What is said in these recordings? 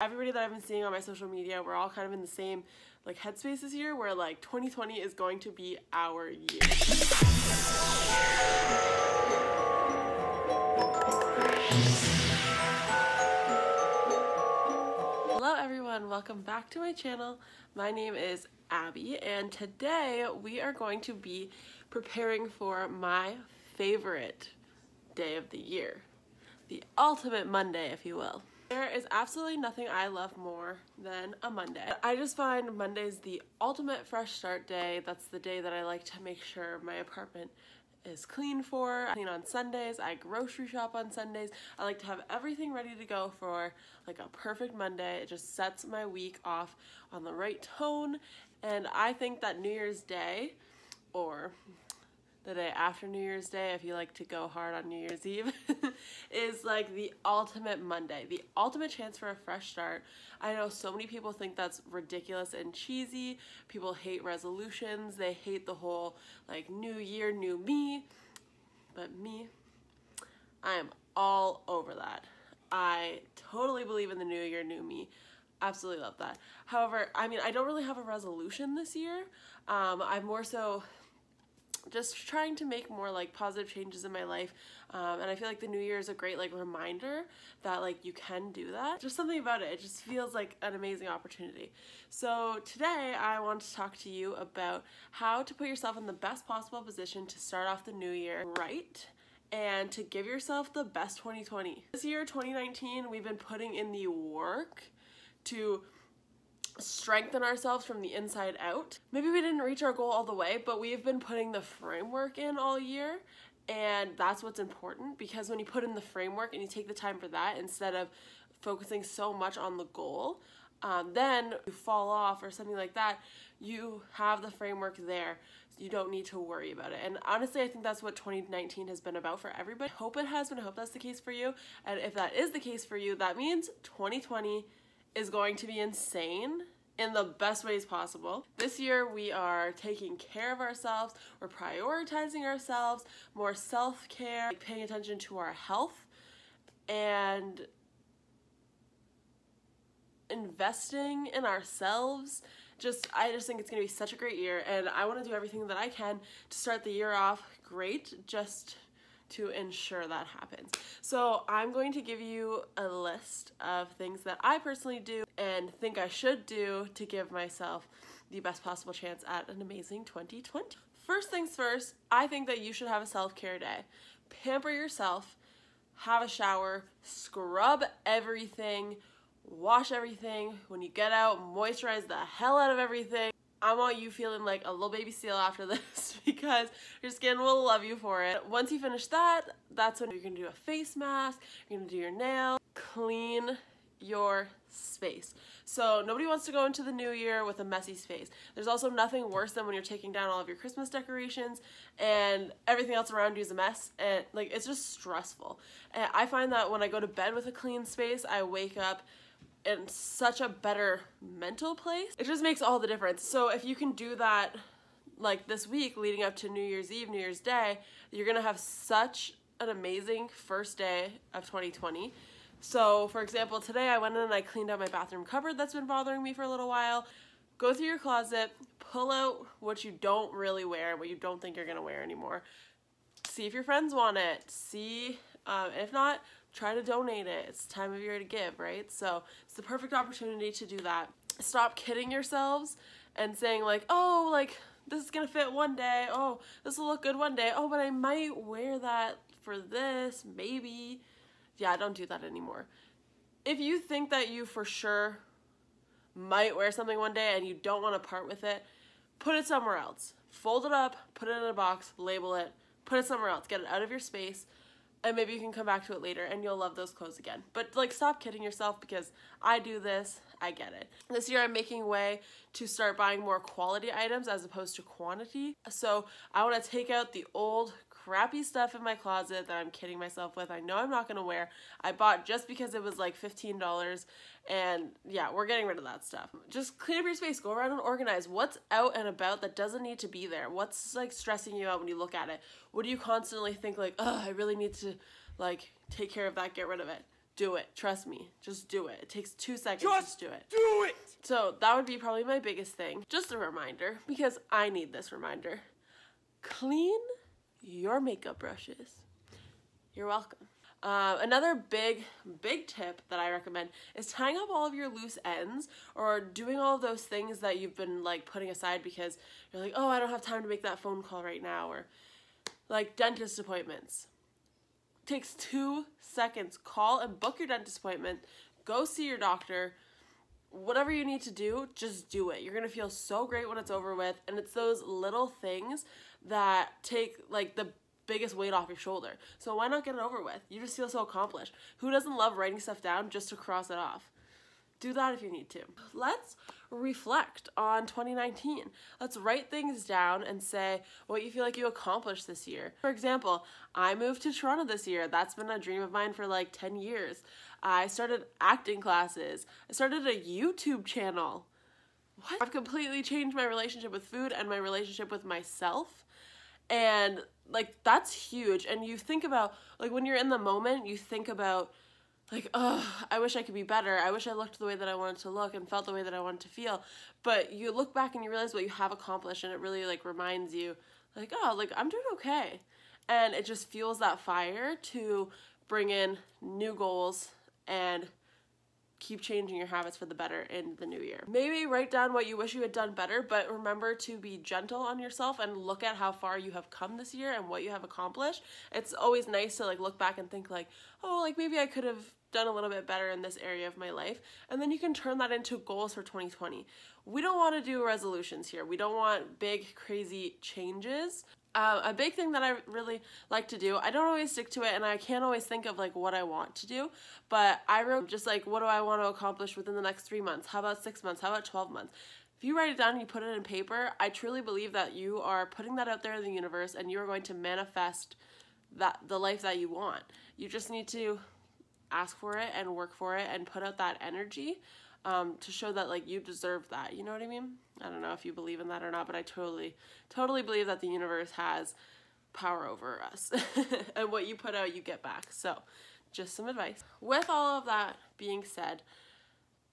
Everybody that I've been seeing on my social media, we're all kind of in the same like headspace this year where like 2020 is going to be our year. Hello everyone, welcome back to my channel. My name is Abby and today we are going to be preparing for my favorite day of the year. The ultimate Monday, if you will. There is absolutely nothing I love more than a Monday. I just find Mondays the ultimate fresh start day. That's the day that I like to make sure my apartment is clean for. I clean on Sundays, I grocery shop on Sundays. I like to have everything ready to go for like a perfect Monday. It just sets my week off on the right tone. And I think that New Year's Day, or the day after New Year's Day, if you like to go hard on New Year's Eve, is like the ultimate Monday, the ultimate chance for a fresh start. I know so many people think that's ridiculous and cheesy. People hate resolutions. They hate the whole like new year, new me. But me, I am all over that. I totally believe in the new year, new me. Absolutely love that. However, I mean, I don't really have a resolution this year. I'm more so just trying to make more like positive changes in my life, and I feel like the new year is a great like reminder that like you can do that. Just something about it just feels like an amazing opportunity. So today I want to talk to you about how to put yourself in the best possible position to start off the new year right and to give yourself the best 2020. This year, 2019, we've been putting in the work to strengthen ourselves from the inside out. Maybe we didn't reach our goal all the way, but we've been putting the framework in all year, and that's what's important, because when you put in the framework and you take the time for that instead of focusing so much on the goal, then you fall off or something like that, you have the framework there. You don't need to worry about it. And honestly, I think that's what 2019 has been about for everybody. I hope it has been. I hope that's the case for you. And if that is the case for you, that means 2020 is going to be insane in the best ways possible. This year we are taking care of ourselves, we're prioritizing ourselves, more self-care, paying attention to our health, and investing in ourselves. I just think it's gonna be such a great year, and I wanna do everything that I can to start the year off great, just to ensure that happens. So I'm going to give you a list of things that I personally do and think I should do to give myself the best possible chance at an amazing 2020. First things first, I think that you should have a self-care day. Pamper yourself, have a shower, scrub everything, wash everything. When you get out, moisturize the hell out of everything. I want you feeling like a little baby seal after this because your skin will love you for it. Once you finish that, that's when you're gonna do a face mask, you're gonna do your nails, clean your space. So nobody wants to go into the new year with a messy space. There's also nothing worse than when you're taking down all of your Christmas decorations and everything else around you is a mess, and like it's just stressful. And I find that when I go to bed with a clean space, I wake up in such a better mental place. It just makes all the difference. So if you can do that like this week leading up to New Year's Eve, New Year's Day, you're gonna have such an amazing first day of 2020. So for example, today I went in and I cleaned out my bathroom cupboard that's been bothering me for a little while. Go through your closet, pull out what you don't really wear, what you don't think you're gonna wear anymore. See if your friends want it. See, if not, try to donate it. It's time of year to give, right? So it's the perfect opportunity to do that. Stop kidding yourselves and saying like, oh, like this is gonna fit one day. Oh, this will look good one day. Oh, but I might wear that for this, maybe. Yeah, don't do that anymore. If you think that you for sure might wear something one day and you don't want to part with it, put it somewhere else. Fold it up, put it in a box, label it, put it somewhere else, get it out of your space, and maybe you can come back to it later and you'll love those clothes again. But like, stop kidding yourself, because I do this, I get it. This year I'm making way to start buying more quality items as opposed to quantity. So I want to take out the old crappy stuff in my closet that I'm kidding myself with. I know I'm not gonna wear. I bought just because it was like $15, and yeah, we're getting rid of that stuff. Just clean up your space, go around and organize. What's out and about that doesn't need to be there? What's like stressing you out when you look at it? What do you constantly think like, oh, I really need to like take care of that, get rid of it? do it. Trust me. Just do it. It takes 2 seconds. Just do it. Do it! So that would be probably my biggest thing. Just a reminder, because I need this reminder. Clean your makeup brushes. You're welcome. Another big tip that I recommend is tying up all of your loose ends, or doing all of those things that you've been like putting aside because you're like, oh, I don't have time to make that phone call right now, or like dentist appointments. Takes 2 seconds. Call and book your dentist appointment. Go see your doctor. Whatever you need to do, just do it. You're gonna feel so great when it's over with, and it's those little things that take like the biggest weight off your shoulder. So why not get it over with? You just feel so accomplished. Who doesn't love writing stuff down just to cross it off? Do that if you need to. Let's reflect on 2019. Let's write things down and say what you feel like you accomplished this year. For example, I moved to Toronto this year. That's been a dream of mine for like 10 years. I started acting classes. I started a YouTube channel. What? I've completely changed my relationship with food and my relationship with myself. And like, that's huge. And you think about, like, when you're in the moment, you think about like, oh, I wish I could be better. I wish I looked the way that I wanted to look and felt the way that I wanted to feel. But you look back and you realize what you have accomplished, and it really like reminds you like, oh, like I'm doing okay. And it just fuels that fire to bring in new goals and keep changing your habits for the better in the new year. Maybe write down what you wish you had done better, but remember to be gentle on yourself and look at how far you have come this year and what you have accomplished. It's always nice to like look back and think like, oh, like maybe I could have done a little bit better in this area of my life. And then you can turn that into goals for 2020. We don't want to do resolutions here. We don't want big, crazy changes. A big thing that I really like to do, I don't always stick to it, and I can't always think of like what I want to do, but I wrote just like, what do I want to accomplish within the next 3 months? How about 6 months? How about 12 months? If you write it down and you put it in paper, I truly believe that you are putting that out there in the universe, and you are going to manifest the life that you want. You just need to ask for it and work for it and put out that energy to show that like you deserve that. You know what I mean? I don't know if you believe in that or not, but I totally believe that the universe has power over us. And what you put out, you get back. So just some advice. With all of that being said,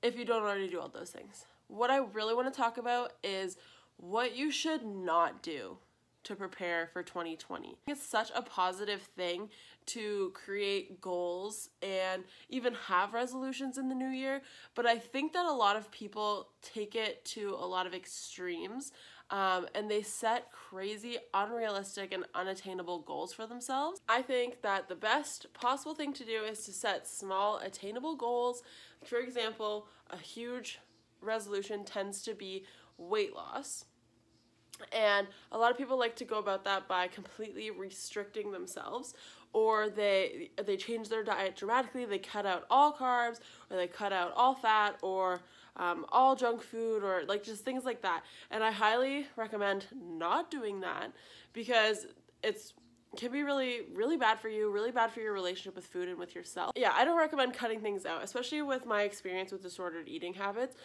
if you don't already do all those things, what I really want to talk about is what you should not do to prepare for 2020. It's such a positive thing to create goals and even have resolutions in the new year, but I think that a lot of people take it to a lot of extremes, and they set crazy, unrealistic, and unattainable goals for themselves. I think that the best possible thing to do is to set small, attainable goals. For example, a huge resolution tends to be weight loss. And a lot of people like to go about that by completely restricting themselves, or they change their diet dramatically. They cut out all carbs, or they cut out all fat, or all junk food, or like just things like that. And I highly recommend not doing that, because it can be really, really bad for you, really bad for your relationship with food and with yourself. Yeah, I don't recommend cutting things out, especially with my experience with disordered eating habits.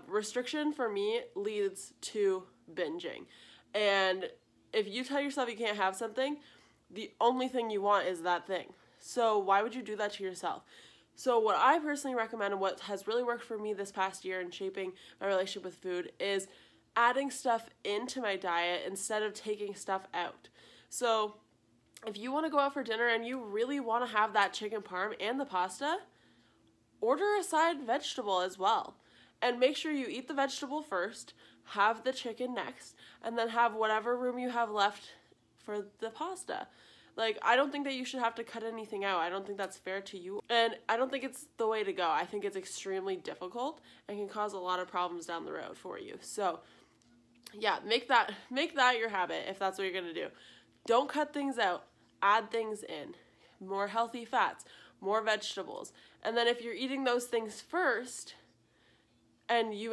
Restriction for me leads to binging. And if you tell yourself you can't have something, the only thing you want is that thing. So why would you do that to yourself? So what I personally recommend, and what has really worked for me this past year in shaping my relationship with food, is adding stuff into my diet instead of taking stuff out. So if you want to go out for dinner and you really want to have that chicken parm and the pasta, order a side vegetable as well. And make sure you eat the vegetable first, have the chicken next, and then have whatever room you have left for the pasta. Like, I don't think that you should have to cut anything out. I don't think that's fair to you. And I don't think it's the way to go. I think it's extremely difficult and can cause a lot of problems down the road for you. So, yeah, make that your habit if that's what you're going to do. Don't cut things out. Add things in. More healthy fats, more vegetables. And then if you're eating those things first, and you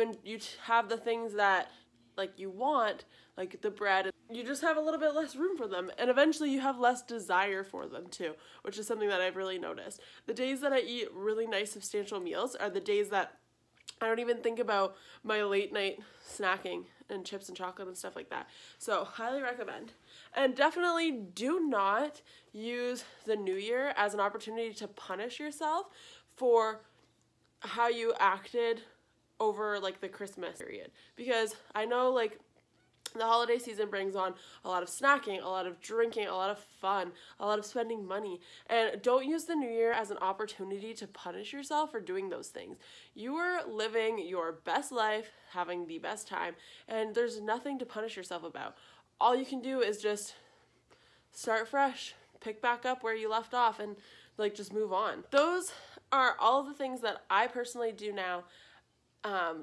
have the things that like you want, like the bread, you just have a little bit less room for them, and eventually you have less desire for them too, which is something that I've really noticed. The days that I eat really nice substantial meals are the days that I don't even think about my late night snacking and chips and chocolate and stuff like that. So highly recommend. And definitely do not use the new year as an opportunity to punish yourself for how you acted over like the Christmas period, because I know like the holiday season brings on a lot of snacking, a lot of drinking, a lot of fun, a lot of spending money. And don't use the new year as an opportunity to punish yourself for doing those things. You are living your best life, having the best time, and there's nothing to punish yourself about. All you can do is just start fresh, pick back up where you left off, and like just move on. Those are all of the things that I personally do now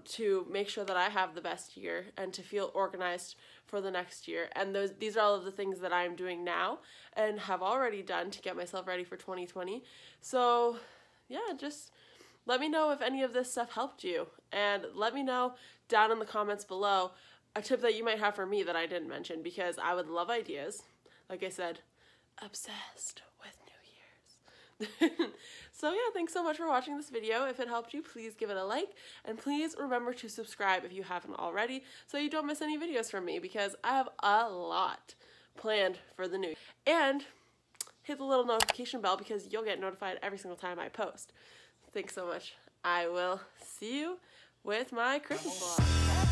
to make sure that I have the best year and to feel organized for the next year. And these are all of the things that I'm doing now and have already done to get myself ready for 2020. So yeah, just let me know if any of this stuff helped you, and let me know down in the comments below a tip that you might have for me that I didn't mention, because I would love ideas. Like I said, obsessed with New Year's. So yeah, thanks so much for watching this video. If it helped you, please give it a like, and please remember to subscribe if you haven't already so you don't miss any videos from me, because I have a lot planned for the new year. And hit the little notification bell because you'll get notified every single time I post. Thanks so much. I will see you with my Christmas vlog.